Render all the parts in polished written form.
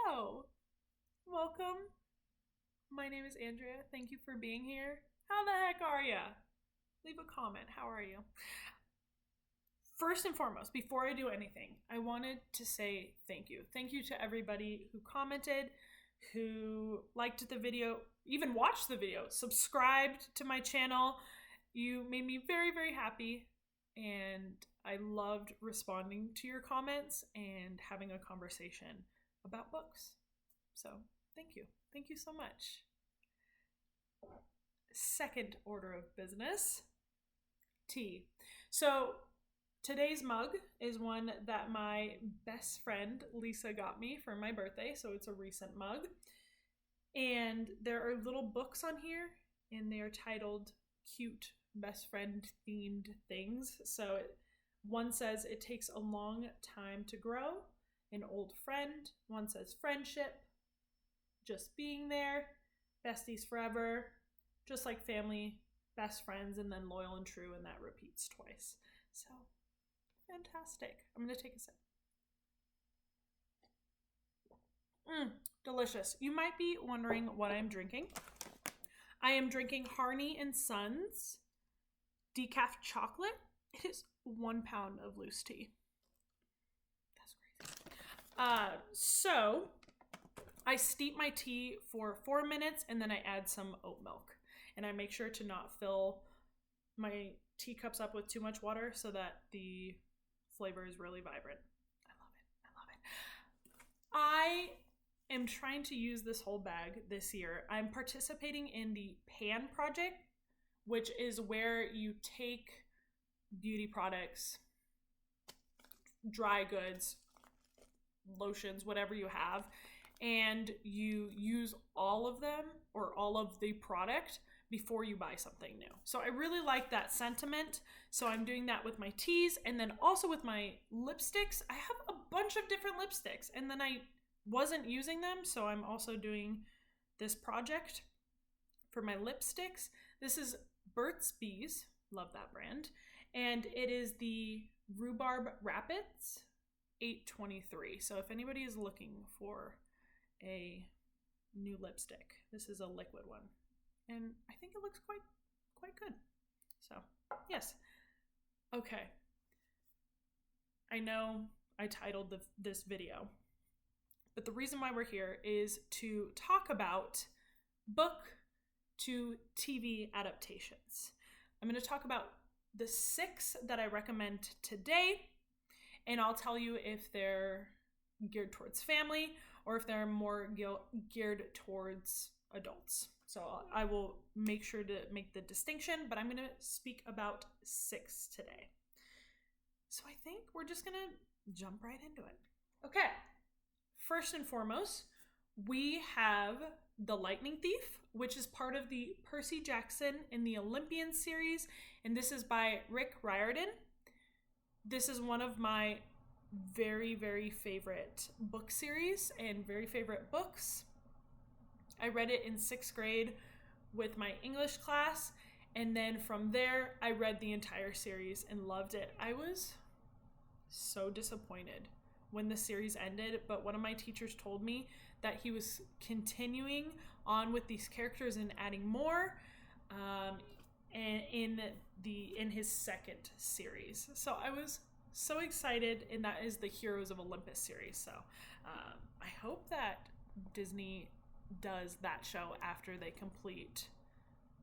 Hello. Welcome. My name is Andrea. Thank you for being here. How the heck are ya? Leave a comment. How are you? First and foremost, before I do anything, I wanted to say thank you. Thank you to everybody who commented, who liked the video, even watched the video, subscribed to my channel. You made me very, very happy, and I loved responding to your comments and having a conversation about books. So thank you. Thank you so much. Second order of business, tea. So today's mug is one that my best friend Lisa got me for my birthday, so it's a recent mug. And there are little books on here, and they are titled cute best friend themed things. So one says it takes a long time to grow, an old friend. One says friendship, just being there, besties forever, just like family, best friends, and then loyal and true, and that repeats twice. So fantastic. I'm gonna take a sip. Delicious. You might be wondering what I'm drinking. I am drinking Harney and Sons Decaf chocolate. It is 1 pound of loose tea. That's crazy. So I steep my tea for 4 minutes, and then I add some oat milk. And I make sure to not fill my teacups up with too much water so that the flavor is really vibrant. I love it. I love it. I am trying to use this whole bag this year. I'm participating in the Pan Project, which is where you take beauty products, dry goods, lotions, whatever you have, and you use all of them or all of the product before you buy something new. So I really like that sentiment. So I'm doing that with my teas, and then also with my lipsticks. I have a bunch of different lipsticks, and then I wasn't using them, so I'm also doing this project for my lipsticks. This is Burt's Bees, love that brand, and it is the Rhubarb Rapids 823. So if anybody is looking for a new lipstick, this is a liquid one, and I think it looks quite good. So yes. Okay, I know I titled this video, but the reason why we're here is to talk about book to TV adaptations. I'm going to talk about the 6 that I recommend today, and I'll tell you if they're geared towards family or if they're more geared towards adults. So I will make sure to make the distinction, but I'm going to speak about 6 today. So I think we're just going to jump right into it. Okay. First and foremost, we have The Lightning Thief, which is part of the Percy Jackson in the Olympian series, and this is by Rick Riordan. This is one of my very, very favorite book series and very favorite books. I read it in 6th grade with my English class, and then from there, I read the entire series and loved it. I was so disappointed when the series ended, but one of my teachers told me that he was continuing on with these characters and adding more in his 2nd series. So I was so excited, and that is the Heroes of Olympus series. So I hope that Disney does that show after they complete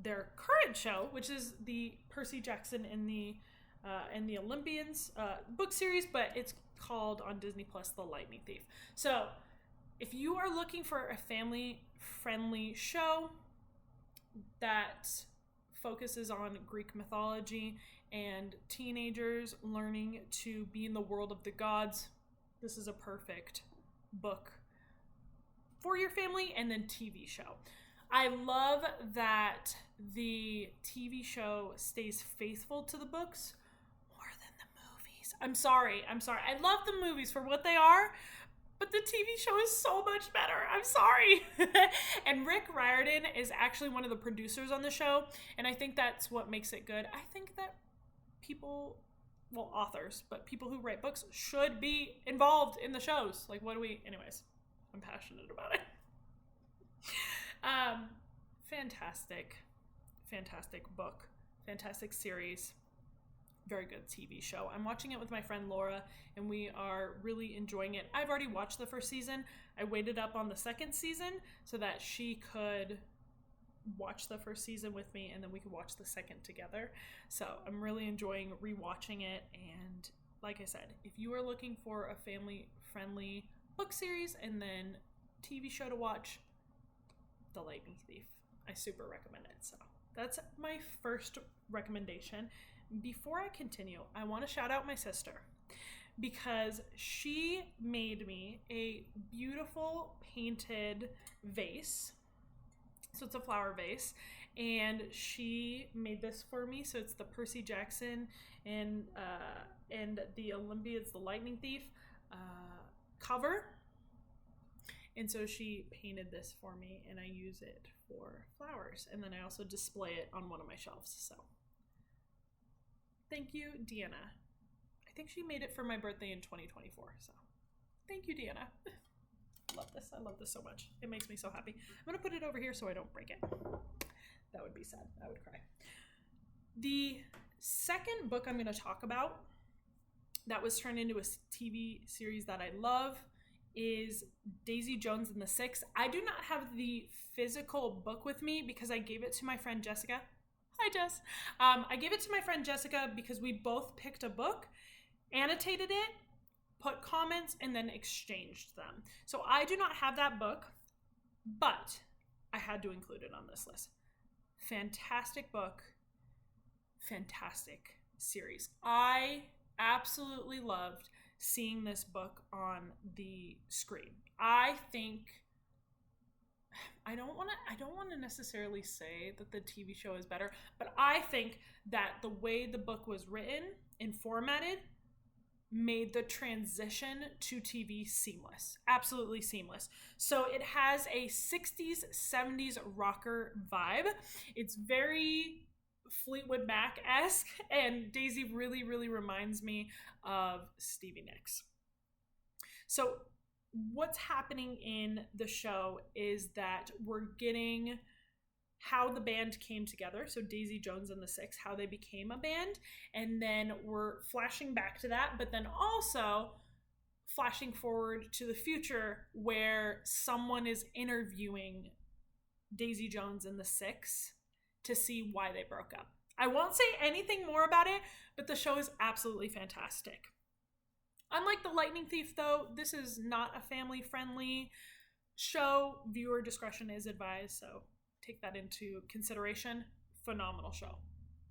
their current show, which is the Percy Jackson in the Olympians book series, but it's called on Disney Plus The Lightning Thief. So if you are looking for a family-friendly show that focuses on Greek mythology and teenagers learning to be in the world of the gods, this is a perfect book for your family and then TV show. I love that the TV show stays faithful to the books more than the movies. I'm sorry. I love the movies for what they are, but the TV show is so much better. I'm sorry. And Rick Riordan is actually one of the producers on the show, and I think that's what makes it good. I think that authors, but people who write books should be involved in the shows. Anyways, I'm passionate about it. Fantastic book, fantastic series, very good TV show. I'm watching it with my friend Laura, and we are really enjoying it. I've already watched the first season. I waited up on the second season so that she could watch the first season with me, and then we could watch the second together. So I'm really enjoying rewatching it. And like I said, if you are looking for a family-friendly book series and then TV show to watch, The Lightning Thief. I super recommend it. So that's my first recommendation. Before I continue, I want to shout out my sister because she made me a beautiful painted vase. So it's a flower vase, and she made this for me. So it's the Percy Jackson and the Olympia's The Lightning Thief cover. And so she painted this for me, and I use it for flowers. And then I also display it on one of my shelves. So thank you, Deanna. I think she made it for my birthday in 2024. So thank you, Deanna. I love this so much. It makes me so happy. I'm going to put it over here so I don't break it. That would be sad. I would cry. The second book I'm going to talk about that was turned into a TV series that I love is Daisy Jones and the Six. I do not have the physical book with me because I gave it to my friend Jessica. Hi, Jess. I gave it to my friend Jessica because we both picked a book, annotated it, put comments, and then exchanged them. So I do not have that book, but I had to include it on this list. Fantastic book, fantastic series. I absolutely loved seeing this book on the screen. I don't want to necessarily say that the TV show is better, but I think that the way the book was written and formatted made the transition to TV seamless. Absolutely seamless. So it has a 60s, 70s rocker vibe. It's very Fleetwood Mac-esque, and Daisy really, really reminds me of Stevie Nicks. So what's happening in the show is that we're getting how the band came together. So Daisy Jones and the Six, how they became a band. And then we're flashing back to that, but then also flashing forward to the future where someone is interviewing Daisy Jones and the Six to see why they broke up. I won't say anything more about it, but the show is absolutely fantastic. Unlike The Lightning Thief, though, this is not a family-friendly show. Viewer discretion is advised, so take that into consideration. Phenomenal show.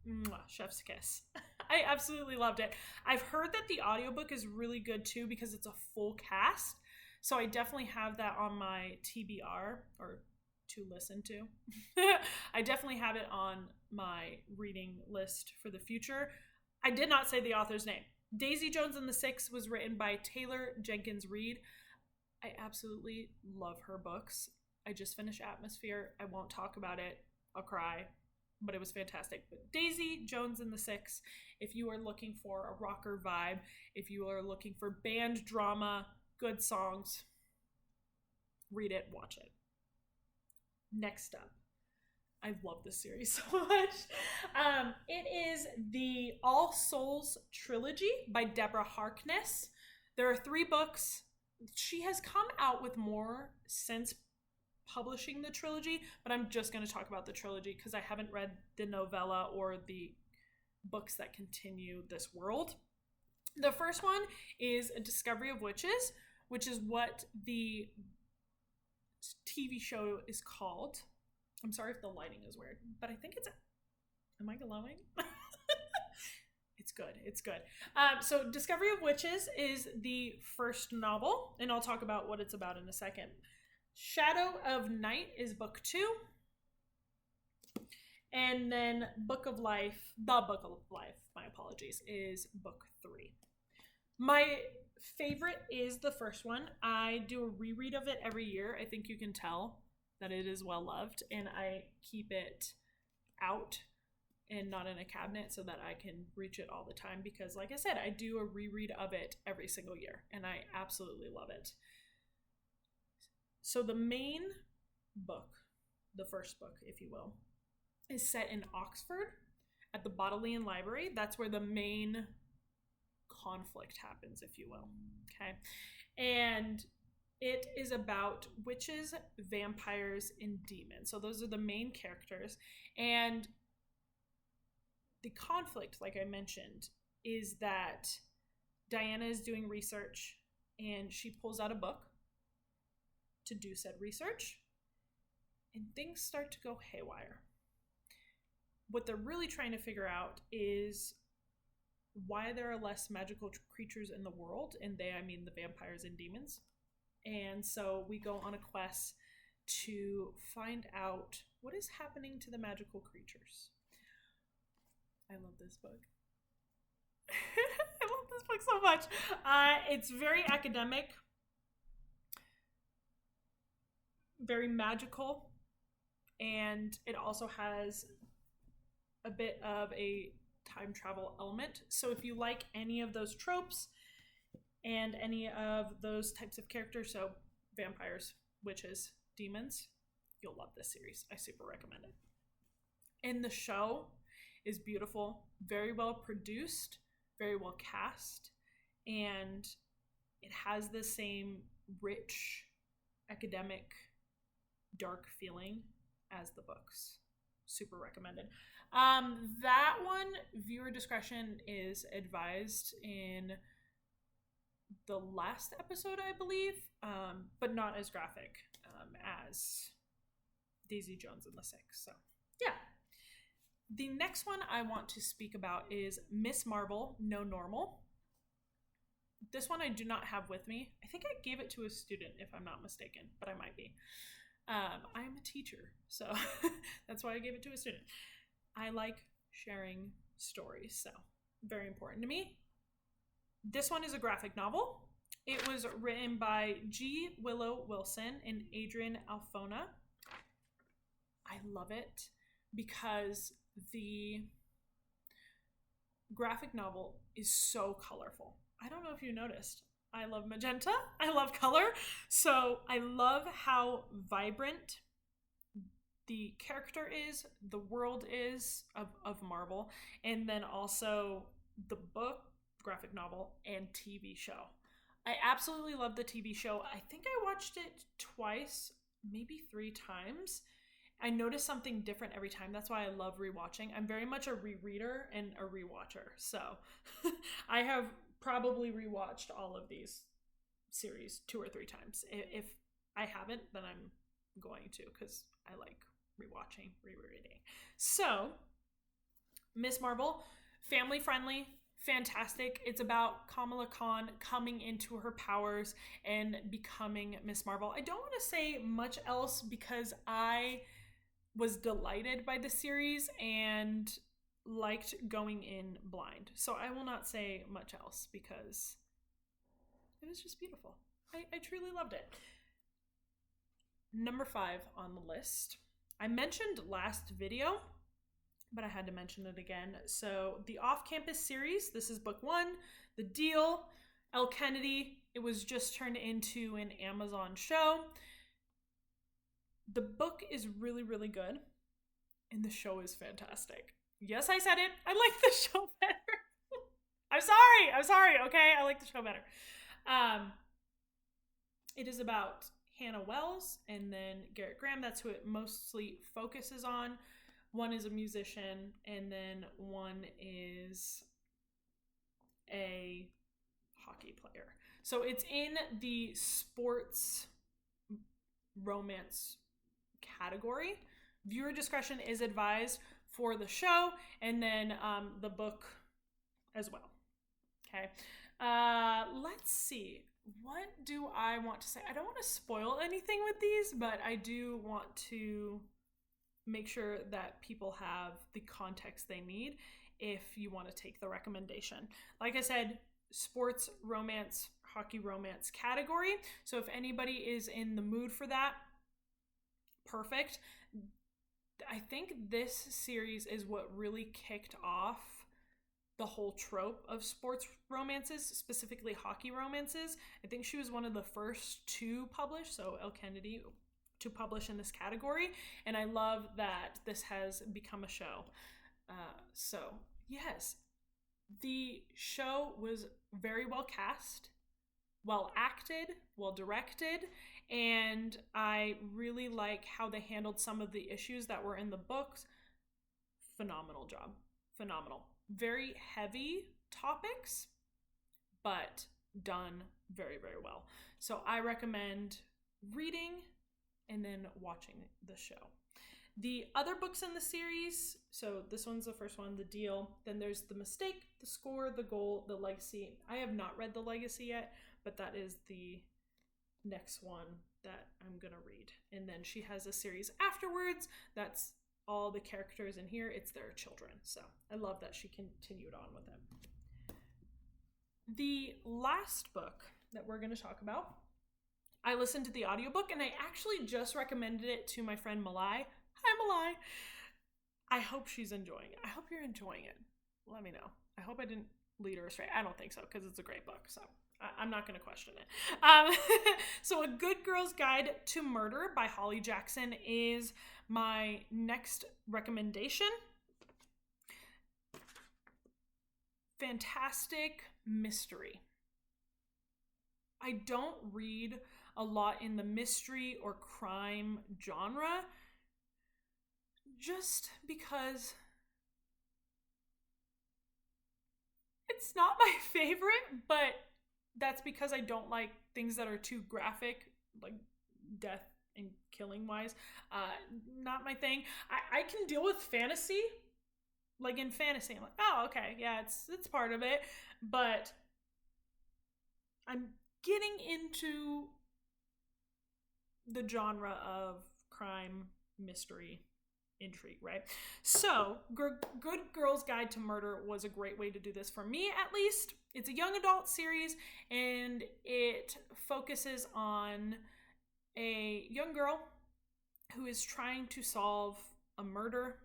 Mwah, chef's kiss. I absolutely loved it. I've heard that the audiobook is really good, too, because it's a full cast. So I definitely have that on my TBR, or to listen to. I definitely have it on my reading list for the future. I did not say the author's name. Daisy Jones and the Six was written by Taylor Jenkins Reid. I absolutely love her books. I just finished Atmosphere. I won't talk about it. I'll cry. But it was fantastic. But Daisy Jones and the Six, if you are looking for a rocker vibe, if you are looking for band drama, good songs, read it, watch it. Next up, I love this series so much. It is the All Souls trilogy by Deborah Harkness. There are 3 books. She has come out with more since publishing the trilogy, but I'm just going to talk about the trilogy because I haven't read the novella or the books that continue this world. The first one is A Discovery of Witches, which is what the TV show is called. I'm sorry if the lighting is weird, but I think it's... Am I glowing? It's good. It's good. So Discovery of Witches is the first novel, and I'll talk about what it's about in a second. Shadow of Night is book 2. And then The Book of Life, my apologies, is book 3. My favorite is the first one. I do a reread of it every year. I think you can tell that it is well loved, and I keep it out and not in a cabinet so that I can reach it all the time because, like I said, I do a reread of it every single year, and I absolutely love it. So the main book, the first book, if you will, is set in Oxford at the Bodleian Library. That's where the main conflict happens, if you will. Okay. And it is about witches, vampires, and demons. So those are the main characters. And the conflict, like I mentioned, is that Diana is doing research and she pulls out a book to do said research, and things start to go haywire. What they're really trying to figure out is why there are less magical creatures in the world, and I mean the vampires and demons. And so we go on a quest to find out what is happening to the magical creatures. I love this book. I love this book so much. It's very academic, very magical, and it also has a bit of a time travel element. So if you like any of those tropes and any of those types of characters, so vampires, witches, demons, you'll love this series. I super recommend it. And the show is beautiful, very well produced, very well cast, and it has the same rich, academic, dark feeling as the books. Super recommended. That one, viewer discretion is advised in the last episode, I believe, but not as graphic as Daisy Jones and the Six. So, yeah. The next one I want to speak about is Miss Marvel, No Normal. This one I do not have with me. I think I gave it to a student, if I'm not mistaken, but I might be. I'm a teacher, so that's why I gave it to a student. I like sharing stories, so very important to me. This one is a graphic novel. It was written by G. Willow Wilson and Adrian Alfona. I love it because the graphic novel is so colorful. I don't know if you noticed. I love magenta. I love color. So I love how vibrant the character is, the world is of Marvel, and then also the book, graphic novel, and TV show. I absolutely love the TV show. I think I watched it twice, maybe 3 times. I notice something different every time. That's why I love rewatching. I'm very much a rereader and a rewatcher. So I have probably rewatched all of these series 2 or 3 times. If I haven't, then I'm going to, because I like rewatching, rereading. So Miss Marvel, family friendly, fantastic. It's about Kamala Khan coming into her powers and becoming Miss Marvel. I don't want to say much else because I was delighted by the series and liked going in blind. So I will not say much else because it was just beautiful. I truly loved it. Number 5 on the list. I mentioned last video, but I had to mention it again. So the Off-Campus series, this is book 1, The Deal, Elle Kennedy. It was just turned into an Amazon show. The book is really, really good, and the show is fantastic. Yes, I said it. I like the show better. I'm sorry. Okay, I like the show better. It is about Hannah Wells and then Garrett Graham. That's who it mostly focuses on. One is a musician, and then one is a hockey player. So it's in the sports romance category. Viewer discretion is advised for the show, and then the book as well. Okay. Let's see. What do I want to say? I don't want to spoil anything with these, but I do want to make sure that people have the context they need if you want to take the recommendation. Like I said, sports romance, hockey romance category. So if anybody is in the mood for that, perfect. I think this series is what really kicked off the whole trope of sports romances, specifically hockey romances. I think she was one of the first to publish, so Elle Kennedy, to publish in this category. And I love that this has become a show. So, yes, the show was very well cast, well acted, well directed, and I really like how they handled some of the issues that were in the books. Phenomenal job. Phenomenal. Very heavy topics, but done very, very well. So I recommend reading and then watching the show. The other books in the series, so this one's the first one, The Deal. Then there's The Mistake, The Score, The Goal, The Legacy. I have not read The Legacy yet, but that is the next one that I'm gonna read. And then she has a series afterwards that's all the characters in here, it's their children. So I love that she continued on with it. The last book that we're going to talk about, I listened to the audiobook and I actually just recommended it to my friend Malai. Hi, Malai. I hope she's enjoying it. I hope you're enjoying it. Let me know. I hope I didn't lead her astray. I don't think so, because it's a great book, so I'm not going to question it. So A Good Girl's Guide to Murder by Holly Jackson is my next recommendation. Fantastic mystery. I don't read a lot in the mystery or crime genre just because it's not my favorite, but that's because I don't like things that are too graphic, like death and killing wise. Not my thing. I can deal with fantasy. Like in fantasy, I'm like, oh, okay, yeah, it's part of it. But I'm getting into the genre of crime, mystery, intrigue, right? So, Good Girl's Guide to Murder was a great way to do this for me, at least. It's a young adult series, and it focuses on a young girl who is trying to solve a murder.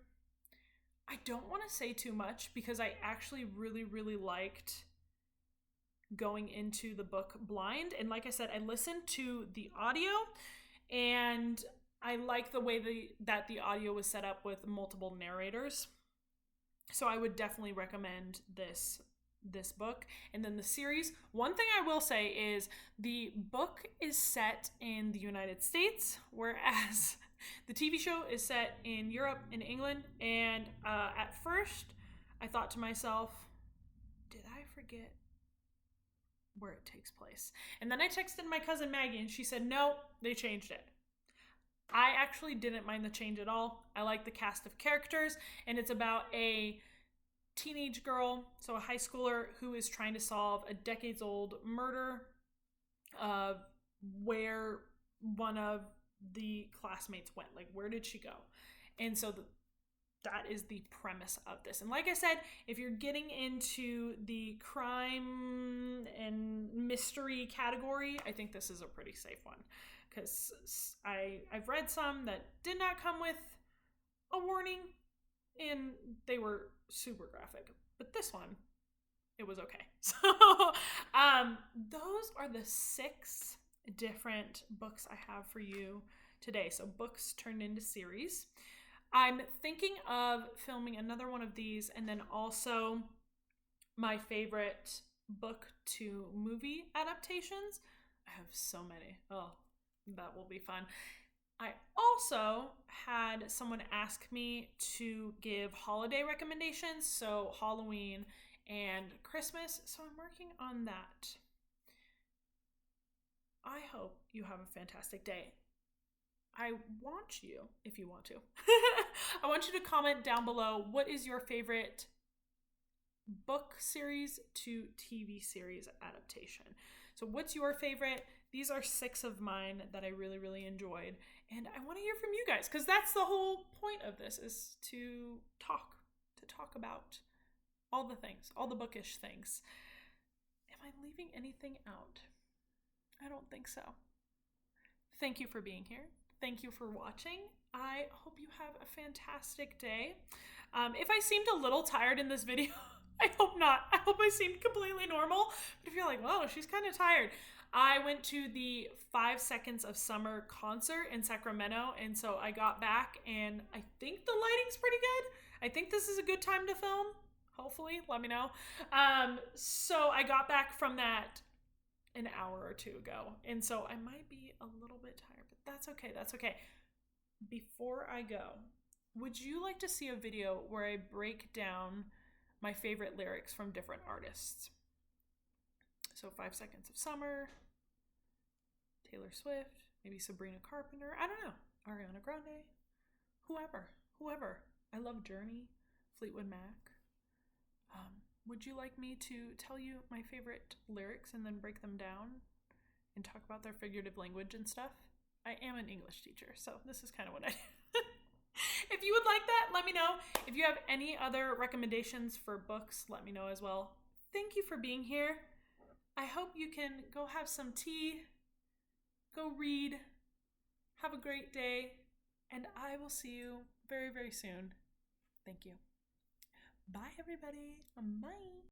I don't want to say too much because I actually really, really liked going into the book blind. And like I said, I listened to the audio, and I like the way that the audio was set up with multiple narrators. So I would definitely recommend this book. And then the series, one thing I will say is the book is set in the United States, whereas the TV show is set in Europe, in England. And at first I thought to myself, did I forget where it takes place? And then I texted my cousin Maggie and she said, no, they changed it. I actually didn't mind the change at all. I like the cast of characters, and it's about a teenage girl, so a high schooler, who is trying to solve a decades-old murder of where one of the classmates went. Like, where did she go? And so that is the premise of this. And like I said, if you're getting into the crime and mystery category, I think this is a pretty safe one. Because I've read some that did not come with a warning, and they were super graphic. But this one, it was okay. So those are the 6 different books I have for you today. So books turned into series. I'm thinking of filming another one of these, and then also my favorite book to movie adaptations. I have so many. Oh, that will be fun. I also had someone ask me to give holiday recommendations, so Halloween and Christmas, so I'm working on that. I hope you have a fantastic day. I want you, if you want to, I want you to comment down below, what is your favorite book series to TV series adaptation? So what's your favorite? These are 6 of mine that I really, really enjoyed. And I want to hear from you guys, because that's the whole point of this, is to talk about all the things, all the bookish things. Am I leaving anything out? I don't think so. Thank you for being here. Thank you for watching. I hope you have a fantastic day. If I seemed a little tired in this video, I hope not. I hope I seemed completely normal. But if you're like, whoa, she's kind of tired. I went to the 5 Seconds of Summer concert in Sacramento, and so I got back, and I think the lighting's pretty good. I think this is a good time to film. Hopefully, let me know. So I got back from that an hour or two ago, and so I might be a little bit tired, but that's okay. That's okay. Before I go, would you like to see a video where I break down my favorite lyrics from different artists? So 5 Seconds of Summer, Taylor Swift, maybe Sabrina Carpenter, I don't know, Ariana Grande, whoever. I love Journey, Fleetwood Mac. Would you like me to tell you my favorite lyrics and then break them down and talk about their figurative language and stuff? I am an English teacher, so this is kind of what I do. If you would like that, let me know. If you have any other recommendations for books, let me know as well. Thank you for being here. I hope you can go have some tea, go read, have a great day, and I will see you very, very soon. Thank you. Bye, everybody. Bye.